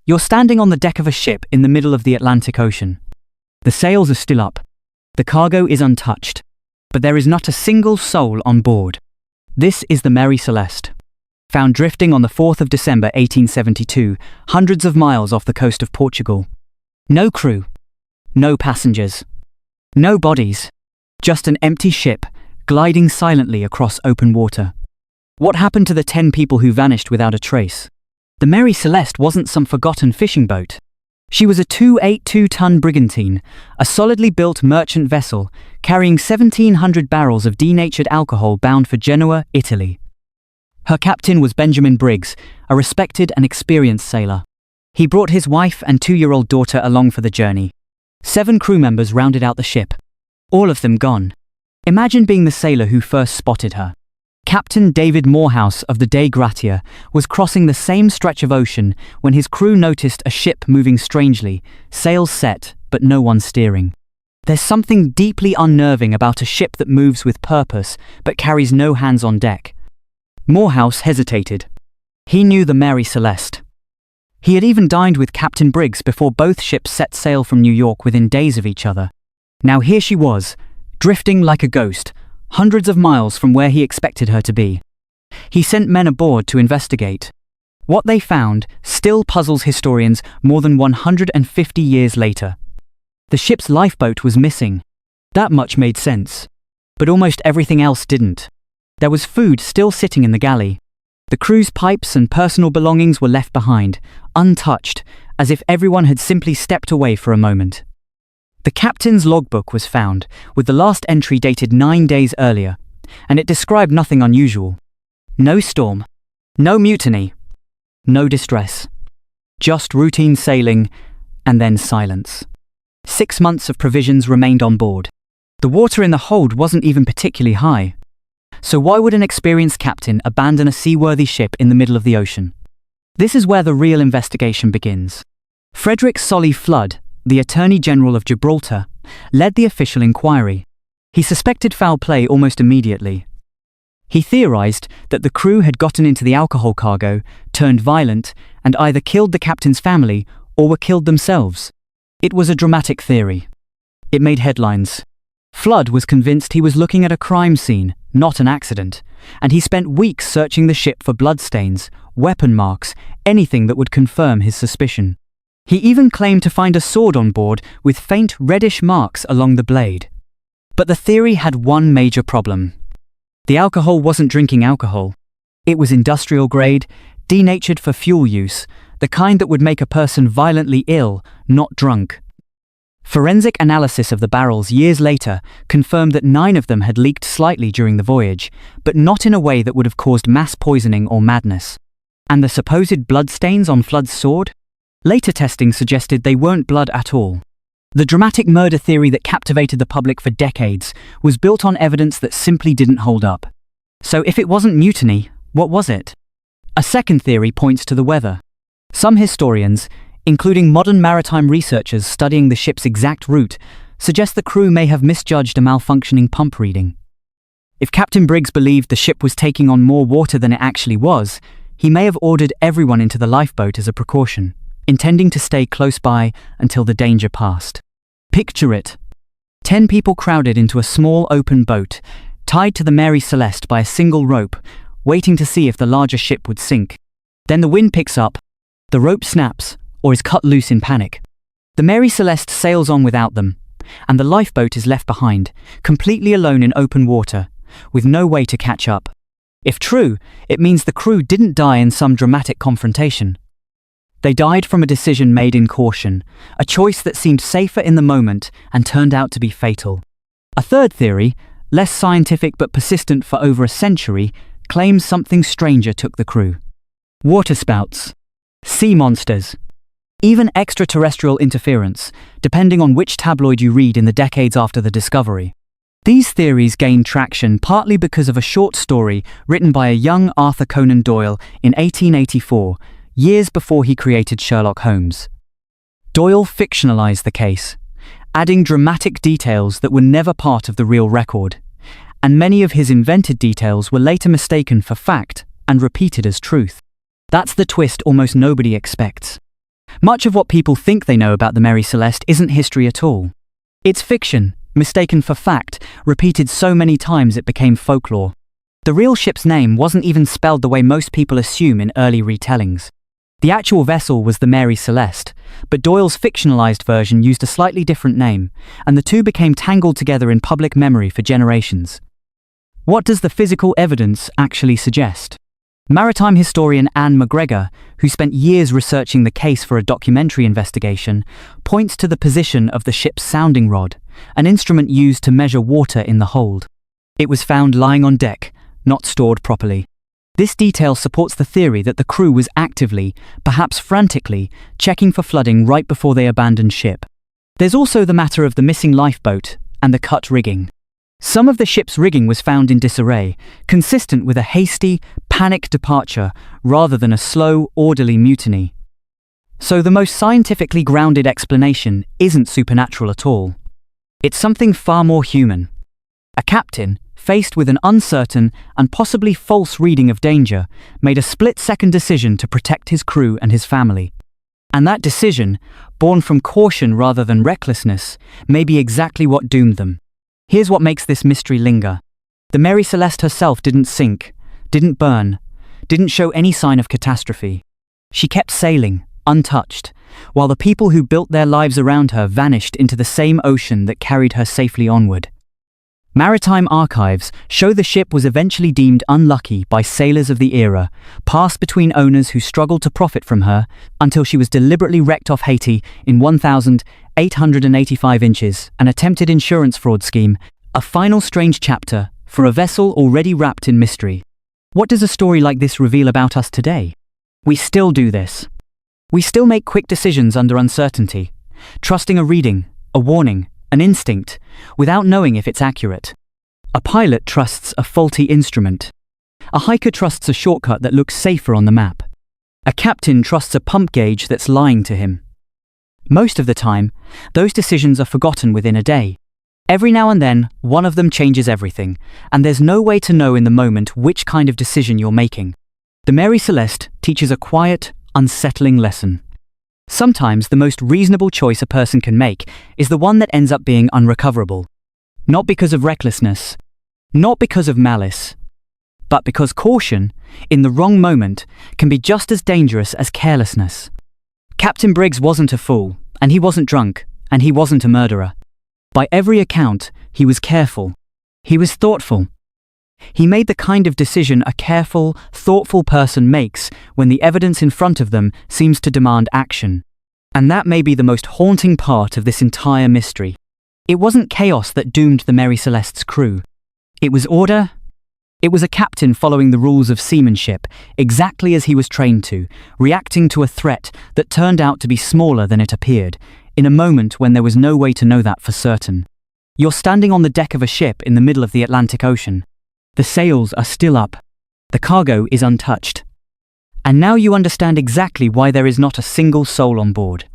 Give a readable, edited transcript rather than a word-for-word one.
You're standing on the deck of a ship in the middle of the Atlantic Ocean. The sails are still up. The cargo is untouched. But there is not a single soul on board. This is the Mary Celeste. Found drifting on the 4th of December 1872, hundreds of miles off the coast of Portugal. No crew. No passengers. No bodies. Just an empty ship, gliding silently across open water. What happened to the 10 people who vanished without a trace? The Mary Celeste wasn't some forgotten fishing boat. She was a 282-ton brigantine, a solidly built merchant vessel carrying 1,700 barrels of denatured alcohol bound for Genoa, Italy. Her captain was Captain Briggs, a respected and experienced sailor. He brought his wife and 2-year-old daughter along for the journey. 7 crew members rounded out the ship. All of them gone. Imagine being the sailor who first spotted her. Captain David Morehouse of the Dei Gratia was crossing the same stretch of ocean when his crew noticed a ship moving strangely, sails set, but no one steering. There's something deeply unnerving about a ship that moves with purpose but carries no hands on deck. Morehouse hesitated. He knew the Mary Celeste. He had even dined with Captain Briggs before both ships set sail from New York within days of each other. Now here she was, drifting like a ghost, hundreds of miles from where he expected her to be. He sent men aboard to investigate. What they found still puzzles historians more than 150 years later. The ship's lifeboat was missing. That much made sense. But almost everything else didn't. There was food still sitting in the galley. The crew's pipes and personal belongings were left behind, untouched, as if everyone had simply stepped away for a moment. The captain's logbook was found, with the last entry dated 9 days earlier, and it described nothing unusual. No storm, no mutiny, no distress. Just routine sailing, and then silence. 6 months of provisions remained on board. The water in the hold wasn't even particularly high. So why would an experienced captain abandon a seaworthy ship in the middle of the ocean? This is where the real investigation begins. Frederick Solly Flood, the Attorney General of Gibraltar, led the official inquiry. He suspected foul play almost immediately. He theorized that the crew had gotten into the alcohol cargo, turned violent, and either killed the captain's family or were killed themselves. It was a dramatic theory. It made headlines. Flood was convinced he was looking at a crime scene, not an accident, and he spent weeks searching the ship for bloodstains, weapon marks, anything that would confirm his suspicion. He even claimed to find a sword on board with faint reddish marks along the blade. But the theory had one major problem. The alcohol wasn't drinking alcohol. It was industrial grade, denatured for fuel use, the kind that would make a person violently ill, not drunk. Forensic analysis of the barrels years later confirmed that 9 of them had leaked slightly during the voyage, but not in a way that would have caused mass poisoning or madness. And the supposed bloodstains on Flood's sword? Later testing suggested they weren't blood at all. The dramatic murder theory that captivated the public for decades was built on evidence that simply didn't hold up. So if it wasn't mutiny, what was it? A second theory points to the weather. Some historians, including modern maritime researchers studying the ship's exact route, suggest the crew may have misjudged a malfunctioning pump reading. If Captain Briggs believed the ship was taking on more water than it actually was, he may have ordered everyone into the lifeboat as a precaution, intending to stay close by until the danger passed. Picture it. 10 people crowded into a small open boat, tied to the Mary Celeste by a single rope, waiting to see if the larger ship would sink. Then the wind picks up, the rope snaps, or is cut loose in panic. The Mary Celeste sails on without them, and the lifeboat is left behind, completely alone in open water, with no way to catch up. If true, it means the crew didn't die in some dramatic confrontation. They died from a decision made in caution, a choice that seemed safer in the moment and turned out to be fatal. A third theory, less scientific but persistent for over a century, claims something stranger took the crew. Waterspouts, sea monsters, even extraterrestrial interference, depending on which tabloid you read in the decades after the discovery. These theories gained traction partly because of a short story written by a young Arthur Conan Doyle in 1884, years before he created Sherlock Holmes. Doyle fictionalized the case, adding dramatic details that were never part of the real record, and many of his invented details were later mistaken for fact and repeated as truth. That's the twist almost nobody expects. Much of what people think they know about the Mary Celeste isn't history at all. It's fiction, mistaken for fact, repeated so many times it became folklore. The real ship's name wasn't even spelled the way most people assume in early retellings. The actual vessel was the Mary Celeste, but Doyle's fictionalized version used a slightly different name, and the two became tangled together in public memory for generations. What does the physical evidence actually suggest? Maritime historian Anne McGregor, who spent years researching the case for a documentary investigation, points to the position of the ship's sounding rod, an instrument used to measure water in the hold. It was found lying on deck, not stored properly. This detail supports the theory that the crew was actively, perhaps frantically, checking for flooding right before they abandoned ship. There's also the matter of the missing lifeboat and the cut rigging. Some of the ship's rigging was found in disarray, consistent with a hasty, panicked departure rather than a slow, orderly mutiny. So the most scientifically grounded explanation isn't supernatural at all. It's something far more human. A captain, faced with an uncertain and possibly false reading of danger, made a split-second decision to protect his crew and his family. And that decision, born from caution rather than recklessness, may be exactly what doomed them. Here's what makes this mystery linger. The Mary Celeste herself didn't sink, didn't burn, didn't show any sign of catastrophe. She kept sailing, untouched, while the people who built their lives around her vanished into the same ocean that carried her safely onward. Maritime archives show the ship was eventually deemed unlucky by sailors of the era, passed between owners who struggled to profit from her, until she was deliberately wrecked off Haiti in 1,885 inches, an attempted insurance fraud scheme, a final strange chapter for a vessel already wrapped in mystery. What does a story like this reveal about us today? We still do this. We still make quick decisions under uncertainty, trusting a reading, a warning, an instinct, without knowing if it's accurate. A pilot trusts a faulty instrument. A hiker trusts a shortcut that looks safer on the map. A captain trusts a pump gauge that's lying to him. Most of the time, those decisions are forgotten within a day. Every now and then, one of them changes everything, and there's no way to know in the moment which kind of decision you're making. The Mary Celeste teaches a quiet, unsettling lesson. Sometimes the most reasonable choice a person can make is the one that ends up being unrecoverable. Not because of recklessness, not because of malice, but because caution, in the wrong moment, can be just as dangerous as carelessness. Captain Briggs wasn't a fool, and he wasn't drunk, and he wasn't a murderer. By every account, he was careful. He was thoughtful. He made the kind of decision a careful, thoughtful person makes when the evidence in front of them seems to demand action. And that may be the most haunting part of this entire mystery. It wasn't chaos that doomed the Mary Celeste's crew. It was order. It was a captain following the rules of seamanship, exactly as he was trained to, reacting to a threat that turned out to be smaller than it appeared, in a moment when there was no way to know that for certain. You're standing on the deck of a ship in the middle of the Atlantic Ocean. The sails are still up. The cargo is untouched. And now you understand exactly why there is not a single soul on board.